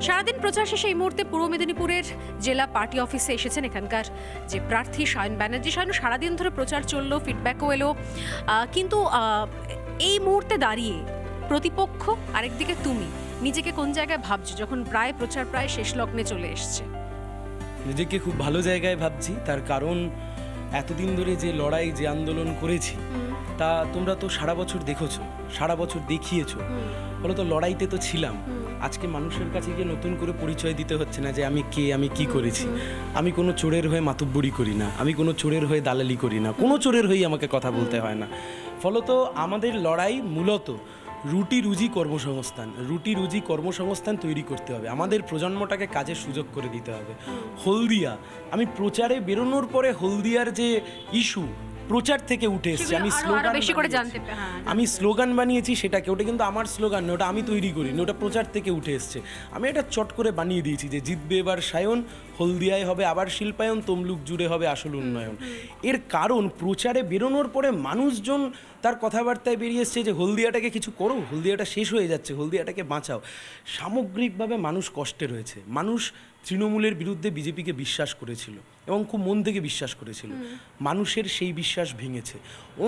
সারাদিন প্রচার শেষে এই মুহূর্তে পূর্ব মেদিনীপুরের জেলা পার্টি অফিসে এসেছেন এখানকার যে প্রার্থী সায়ন ব্যানার্জি। সায়ন, সারাদিন ধরে প্রচার চললো, ফিডব্যাকও এলো, কিন্তু এই মুহূর্তে দাঁড়িয়ে প্রতিপক্ষ আরেকদিকে তুমি নিজেকে কোন জায়গায় ভাবছো যখন প্রচার প্রায় শেষ লগ্নে চলে এসছে? নিজেকে খুব ভালো জায়গায় ভাবছি, তার কারণ এতদিন ধরে যে লড়াই, যে আন্দোলন করেছি তা তোমরা তো সারা বছর দেখেছো, সারা বছর দেখিয়েছো। ফলত লড়াইতে তো ছিলাম। আজকে মানুষের কাছে গিয়ে নতুন করে পরিচয় দিতে হচ্ছে না যে আমি কে, আমি কি করেছি। আমি কোনো চোরের হয়ে মাতব্বরি করি না, আমি কোনো চোরের হয়ে দালালি করি না, কোনো চোরের হয়ে আমাকে কথা বলতে হয় না। ফলত আমাদের লড়াই মূলত রুটি রুজি কর্মসংস্থান তৈরি করতে হবে। আমাদের প্রজন্মটাকে কাজের সুযোগ করে দিতে হবে। হলদিয়া, আমি প্রচারে বেরোনোর পরে হলদিয়ার যে ইস্যু প্রচার থেকে উঠে এসছে, আমি স্লোগান বানিয়েছি সেটাকে, ওটা কিন্তু আমার স্লোগান নয়, ওটা আমি তৈরি করিনি, ওটা প্রচার থেকে উঠে এসছে। আমি এটা চট করে বানিয়ে দিয়েছি যে জিতবে এবার সায়ন, হলদিয়ায় হবে আবার শিল্পায়ন, তমলুক জুড়ে হবে আসল উন্নয়ন। এর কারণ প্রচারে বেরোনোর পরে মানুষজন তার কথাবার্তায় বেরিয়ে এসছে যে হলদিয়াটাকে কিছু করো, হলদিয়াটা শেষ হয়ে যাচ্ছে, হলদিয়াটাকে বাঁচাও। সামগ্রিকভাবে মানুষ কষ্টে রয়েছে। মানুষ তৃণমূলের বিরুদ্ধে বিজেপিকে বিশ্বাস করেছিল এবং খুব মন থেকে বিশ্বাস করেছিল। মানুষের সেই বিশ্বাস ভেঙেছে।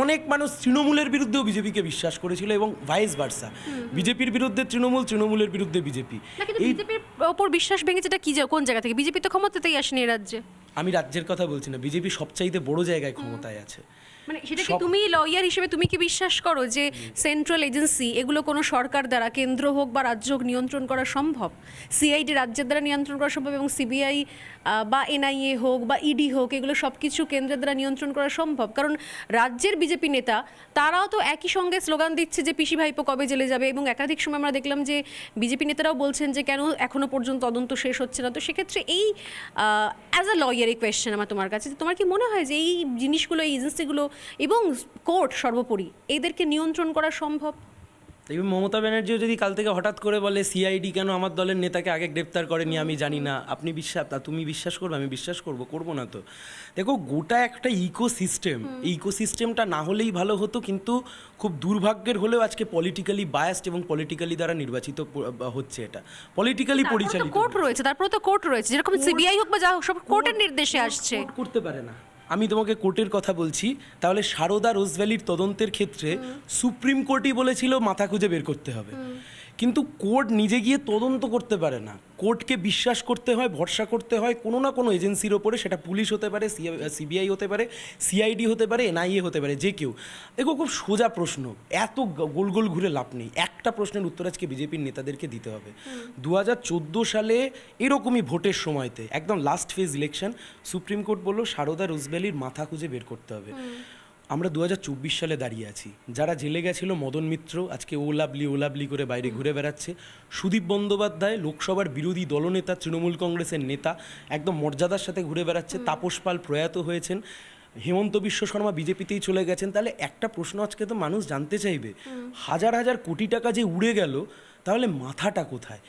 অনেক মানুষ তৃণমূলের বিরুদ্ধেও বিজেপিকে বিশ্বাস করেছিল এবং ভাইস ভার্সা, বিজেপির বিরুদ্ধে তৃণমূল, তৃণমূলের বিরুদ্ধে বিজেপি। এই বিজেপির ওপর বিশ্বাস ভেঙেছে, এটা কি, কোন জায়গা থেকে? বিজেপি তো ক্ষমতাতেই আসেনি রাজ্যে। আমি রাজ্যের কথা বলছি না, বিজেপি সবচাইতে বড় জায়গায় ক্ষমতায় আছে। মানে সেটা কি তুমি লয়ার হিসেবে তুমি কি বিশ্বাস করো যে সেন্ট্রাল এজেন্সি এগুলো কোনো সরকার দ্বারা, কেন্দ্র হোক বা রাজ্য হোক, নিয়ন্ত্রণ করা সম্ভব? সিআইডি রাজ্যের দ্বারা নিয়ন্ত্রণ করা সম্ভব এবং সিবিআই বা এনআইএ হোক বা ইডি হোক, এগুলো সব কিছু কেন্দ্রের দ্বারা নিয়ন্ত্রণ করা সম্ভব? কারণ রাজ্যের বিজেপি নেতা তারাও তো একই সঙ্গে স্লোগান দিচ্ছে যে পিসি ভাইপো কবে জেলে যাবে, এবং একাধিক সময় আমরা দেখলাম যে বিজেপি নেতারাও বলছেন যে কেন এখনো পর্যন্ত তদন্ত শেষ হচ্ছে না। তো সেক্ষেত্রে এই অ্যাজ আ লয়ার এই কোয়েশ্চেন আমার তোমার কাছে, তোমার কি মনে হয় যে এই জিনিসগুলো, এই এজেন্সিগুলো এবং কোর্ট সর্বোপরি এদেরকে নিয়ন্ত্রণ করা সম্ভব? এবং মমতা ব্যানার্জিও যদি কাল থেকে হঠাৎ করে বলে সিআইডি কেন আমার দলের নেতাকে আগে গ্রেপ্তার করেনি আমি জানি না, তুমি বিশ্বাস করবে? আমি বিশ্বাস করবো না তো। দেখো, গোটা একটা ইকোসিস্টেম, এই ইকোসিস্টেমটা না হলেই ভালো হতো, কিন্তু খুব দুর্ভাগ্যের হলেও আজকে পলিটিক্যালি বায়াসড এবং পলিটিক্যালি দ্বারা নির্বাচিত হচ্ছে, এটা পলিটিক্যালি পরিচালিত। কোর্ট রয়েছে, তারপর তো কোর্ট রয়েছে, যেরকম সিবিআই হোক বা যা হোক, সব কোর্টের নির্দেশে আসছে। করতে পারে না। আমি তোমাকে কোর্টের কথা বলছি, তাহলে সারদা রোজভ্যালির তদন্তের ক্ষেত্রে সুপ্রিম কোর্টই বলেছিল মাথা খুঁজে বের করতে হবে, কিন্তু কোর্ট নিজে গিয়ে তদন্ত করতে পারে না। কোর্টকে বিশ্বাস করতে হয়, ভরসা করতে হয় কোনো না কোনো এজেন্সির ওপরে, সেটা পুলিশ হতে পারে, সিবিআই হতে পারে, সিআইডি হতে পারে, এনআইএ হতে পারে, যে কেউ। দেখো, খুব সোজা প্রশ্ন, এত গোল গোল ঘুরে লাভ নেই। একটা প্রশ্নের উত্তর আজকে বিজেপির নেতাদেরকে দিতে হবে। 2014 সালে এরকমই ভোটের সময়তে, একদম last phase election, supreme court বলল সারদা রোজভ্যালির মাথা খুঁজে বের করতে হবে। আমরা 2024 সালে দাঁড়িয়ে আছি। যারা জেলে গেছিল, মদন মিত্র আজকে ওলাবলি করে বাইরে ঘুরে বেড়াচ্ছে। সুদীপ বন্দ্যোপাধ্যায় লোকসভার বিরোধী দলনেতা, তৃণমূল কংগ্রেসের নেতা, একদম মর্যাদার সাথে ঘুরে বেড়াচ্ছে। তাপস পাল প্রয়াত হয়েছেন। হেমন্ত বিশ্ব শর্মা বিজেপিতেই চলে গেছেন। তাহলে একটা প্রশ্ন আজকে তো মানুষ জানতে চাইবে, হাজার হাজার কোটি টাকা যে উড়ে গেল, তাহলে মাথাটা কোথায়?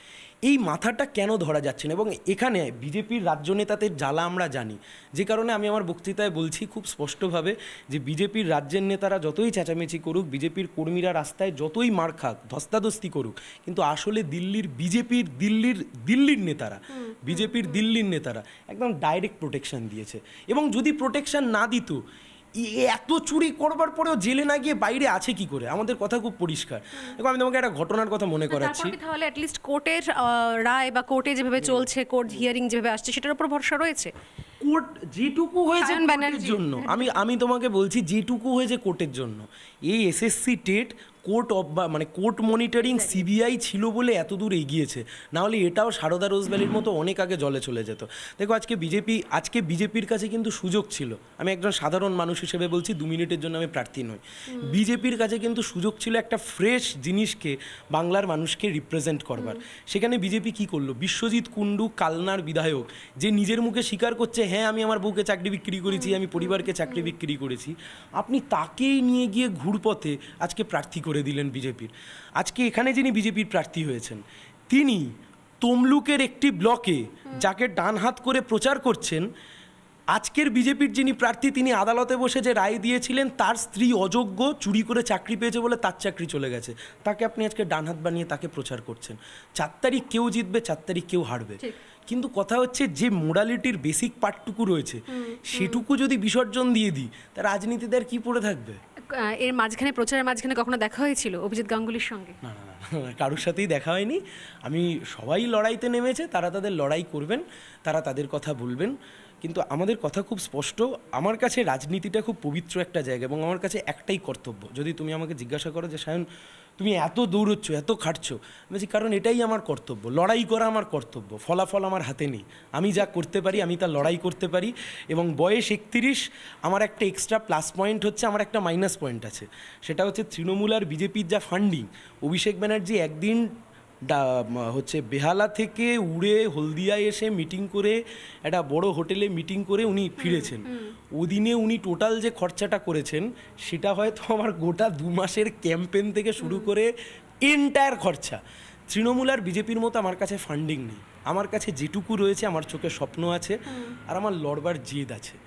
এই মাথাটা কেন ধরা যাচ্ছে না? এবং এখানে বিজেপির রাজ্য নেতাদের জ্বালা আমরা জানি, যে কারণে আমি আমার বক্তৃতায় বলছি খুব স্পষ্টভাবে যে বিজেপির রাজ্যের নেতারা যতই চেঁচামেচি করুক, বিজেপির কর্মীরা রাস্তায় যতই মার খাক, ধস্তাধস্তি করুক, কিন্তু আসলে দিল্লির নেতারা, বিজেপির দিল্লির নেতারা একদম ডাইরেক্ট প্রোটেকশন দিয়েছে। এবং যদি প্রোটেকশন না দিত, এত চুরি করবার পরেও জেলে না গিয়ে বাইরে আছে কি করে? আমাদের কথা খুব পরিষ্কার। দেখো, আমি তোমাকে একটা ঘটনার কথা মনে করাচ্ছি। তাহলে অ্যাটলিস্ট কোর্টের রায় বা কোর্টে যেভাবে চলছে, কোর্ট হিয়ারিং যেভাবে আসছে, সেটার উপর ভরসা রয়েছে। কোর্ট যেটুকু হয়েছে কোর্টের জন্য, আমি তোমাকে বলছি, যেটুকু হয়েছে কোর্টের জন্য, এই SSC TET court monitoring CBI ছিল বলে এত দূর এগিয়েছে, না হলে এটাও সারদা রোজভ্যালির মতো অনেক আগে জলে চলে যেত। দেখো, আজকে বিজেপির কাছে কিন্তু সুযোগ ছিল। আমি একজন সাধারণ মানুষ হিসেবে বলছি, 2 মিনিটের জন্য আমি প্রার্থী নই। বিজেপির কাছে কিন্তু সুযোগ ছিল একটা ফ্রেশ জিনিসকে, বাংলার মানুষকে রিপ্রেজেন্ট করবার। সেখানে বিজেপি কি করলো? বিশ্বজিৎ কুন্ডু, কালনার বিধায়ক, যে নিজের মুখে স্বীকার করছে, হ্যাঁ আমি আমার বউকে চাকরি বিক্রি করেছি, আমি পরিবারকে চাকরি বিক্রি করেছি, আপনি তাকেই নিয়ে গিয়ে ঘুরপথে আজকে প্রার্থী করে দিলেন বিজেপির। আজকে এখানে যিনি বিজেপির প্রার্থী হয়েছেন, তিনি তমলুকের একটি ব্লকে যাকে ডান হাত করে প্রচার করছেন, আজকের বিজেপির যিনি প্রার্থী তিনি আদালতে বসে যে রায় দিয়েছিলেন তার স্ত্রী অযোগ্য, চুরি করে চাকরি পেয়েছে বলে তার চাকরি চলে গেছে, তাকে আপনি আজকে ডানহাত বানিয়ে তাকে প্রচার করছেন। 4 তারিখ কেউ জিতবে, 4 তারিখ কেউ হারবে, কিন্তু কথা হচ্ছে যে মোরালিটির বেসিক পার্টটুকু রয়েছে সেটুকু যদি বিসর্জন দিয়ে দিই তা রাজনীতিতে আর কি পড়ে থাকবে? এর মাঝখানে, প্রচারের মাঝখানে কখনো দেখা হয়েছিল অভিজিৎ গাঙ্গুলির সঙ্গে? না না না, কারোর সাথেই দেখা হয়নি। আমি সবাই লড়াইতে নেমেছে, তারা তাদের লড়াই করবেন, তারা তাদের কথা বলবেন, কিন্তু আমাদের কথা খুব স্পষ্ট। আমার কাছে রাজনীতিটা খুব পবিত্র একটা জায়গা এবং আমার কাছে একটাই কর্তব্য। যদি তুমি আমাকে জিজ্ঞাসা করো যে সায়ন তুমি এত দৌড়চ্ছ, এত খাটছো, বলছি কারণ এটাই আমার কর্তব্য, লড়াই করা আমার কর্তব্য। ফলাফল আমার হাতে নেই, আমি যা করতে পারি আমি তা লড়াই করতে পারি। এবং বয়স 31, আমার একটা এক্সট্রা প্লাস পয়েন্ট হচ্ছে, আমার একটা মাইনাস পয়েন্ট আছে, সেটা হচ্ছে তৃণমূল আর বিজেপির যা ফান্ডিং। অভিষেক ব্যানার্জি একদিন হচ্ছে বেহালা থেকে উড়ে হলদিয়ায় এসে মিটিং করে, একটা বড় হোটেলে মিটিং করে উনি ফিরেছেন। ওদিনে উনি টোটাল যে খরচাটা করেছেন সেটা হয়তো আমার গোটা 2 মাসের ক্যাম্পেন থেকে শুরু করে এন্টায়ার খরচা। তৃণমূল আর বিজেপির মতো আমার কাছে ফান্ডিং নেই, আমার কাছে যেটুকু রয়েছে আমার চোখে স্বপ্ন আছে আর আমার লড়বার জেদ আছে।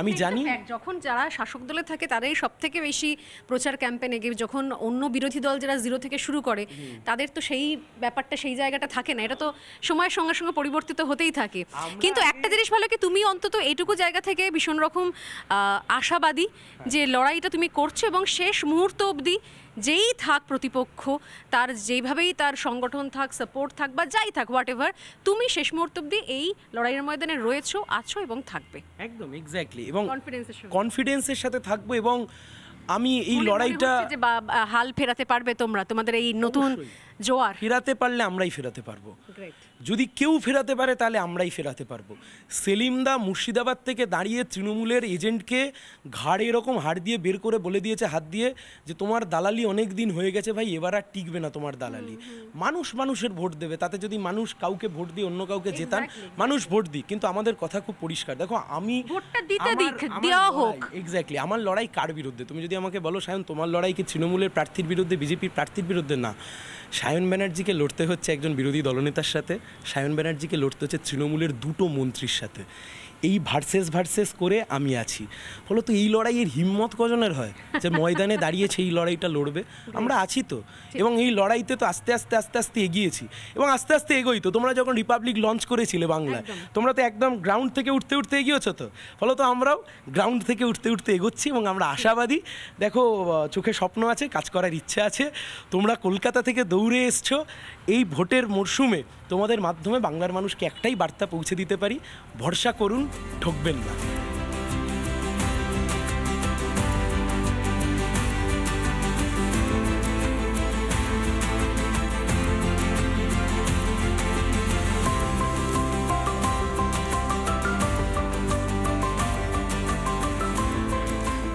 আমি জানি যখন যারা শাসক দলে থাকে তারাই সব থেকে বেশি প্রচার ক্যাম্পেইনে গিয়ে, যখন অন্য বিরোধী দল যারা জিরো থেকে শুরু করে তাদের তো সেই ব্যাপারটা, সেই জায়গাটা থাকে না। এটা তো সময়ের সঙ্গে সঙ্গে পরিবর্তিত হতেই থাকে। কিন্তু একটা জিনিস ভালো কি, তুমি অন্তত এইটুকু জায়গা থেকে ভীষণ রকম আশাবাদী যে লড়াইটা তুমি করছো এবং শেষ মুহূর্ত অবধি যেই থাক প্রতিপক্ষ, তার যেইভাবেই তার সংগঠন থাক, সাপোর্ট থাক বা যাই থাক, হোয়াট এভার, তুমি শেষ মুহূর্ত অবধি এই লড়াইয়ের ময়দানে রয়েছো, আছো এবং থাকবে। একদম এক্স্যাক্টলি, এবং কনফিডেন্সের সাথে থাকবো। এবং আমি এই লড়াইটা হাল ফেরাতে পারবে তোমরা, তোমাদের এই নতুন জোয়ার ফেরাতে পারলে আমরাই ফেরাতে পারবো। যদি কেউ ফেরাতে পারে তাহলে আমরাই ফেরাতে পারবো। সেলিমদা মুর্শিদাবাদ থেকে দাঁড়িয়ে তৃণমূলের এজেন্টকে ঘাড়ে এরকম হাড় দিয়ে বের করে বলে দিয়েছে হাত দিয়ে যে তোমার দালালি অনেক দিন হয়ে গেছে ভাই, এবার আর টিকবে না তোমার দালালি। মানুষ মানুষের ভোট দেবে, তাতে যদি মানুষ কাউকে ভোট দিয়ে অন্য কাউকে জেতান, মানুষ ভোট দিই, কিন্তু আমাদের কথা খুব পরিষ্কার। দেখো আমি এক্স্যাক্টলি, আমার লড়াই কার বিরুদ্ধে? তুমি যদি আমাকে বলো সায়ন তোমার লড়াই কি তৃণমূলের প্রার্থীর বিরুদ্ধে, বিজেপির প্রার্থীর বিরুদ্ধে? না, সায়ন ব্যানার্জিকে লড়তে হচ্ছে একজন বিরোধী দলনেতার সাথে, সায়ন ব্যানার্জিকে লড়তে হচ্ছে তৃণমূলের 2টো মন্ত্রীর সাথে। এই ভার্সেস করে আমি আছি। ফলত এই লড়াইয়ের হিম্মত কজনের হয় যে ময়দানে দাঁড়িয়েছে এই লড়াইটা লড়বে? আমরা আছি তো, এবং এই লড়াইতে তো আস্তে আস্তে এগিয়েছি এবং আস্তে আস্তে এগোই তো। তোমরা যখন রিপাবলিক লঞ্চ করেছিলে বাংলায়, তোমরা তো একদম গ্রাউন্ড থেকে উঠতে এগিয়েছো তো, ফলত আমরাও গ্রাউন্ড থেকে উঠতে এগোচ্ছি এবং আমরা আশাবাদী। দেখো চোখে স্বপ্ন আছে, কাজ করার ইচ্ছে আছে। তোমরা কলকাতা থেকে দৌড়ে এসছো, এই ভোটের মরশুমে তোমাদের মাধ্যমে বাংলার মানুষকে একটাই বার্তা পৌঁছে দিতে পারি, ভরসা করুন, ঠকবেন না।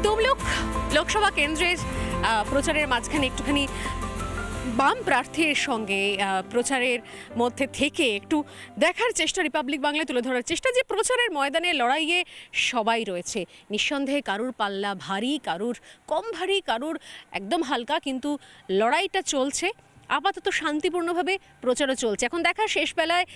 তমলুক লোকসভা কেন্দ্রের প্রচারের মাঝখানে একটুখানি বাম প্রার্থীর সঙ্গে প্রচারের মধ্যে থেকে একটু দেখার চেষ্টা, রিপাবলিক বাংলায় তুলে ধরার চেষ্টা যে প্রচারের ময়দানে লড়াইয়ে সবাই রয়েছে। নিঃসন্দেহে কারুর পাল্লা ভারী, কারুর কম ভারী, কারুর একদম হালকা, কিন্তু লড়াইটা চলছে। আপাতত শান্তিপূর্ণভাবে প্রচারও চলছে। এখন দেখার শেষ বেলায়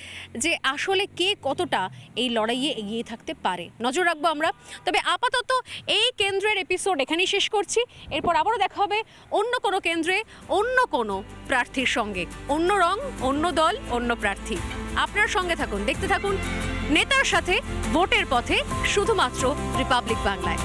যে আসলে কে কতটা এই লড়াইয়ে এগিয়ে থাকতে পারে, নজর রাখবো আমরা। তবে আপাতত এই কেন্দ্রের এপিসোড এখানেই শেষ করছি। এরপর আবারও দেখা হবে অন্য কোনো কেন্দ্রে, অন্য কোনো প্রার্থীর সঙ্গে, অন্য রং, অন্য দল, অন্য প্রার্থী। আপনার সঙ্গে থাকুন, দেখতে থাকুন নেতার সাথে ভোটের পথে, শুধুমাত্র রিপাবলিক বাংলায়।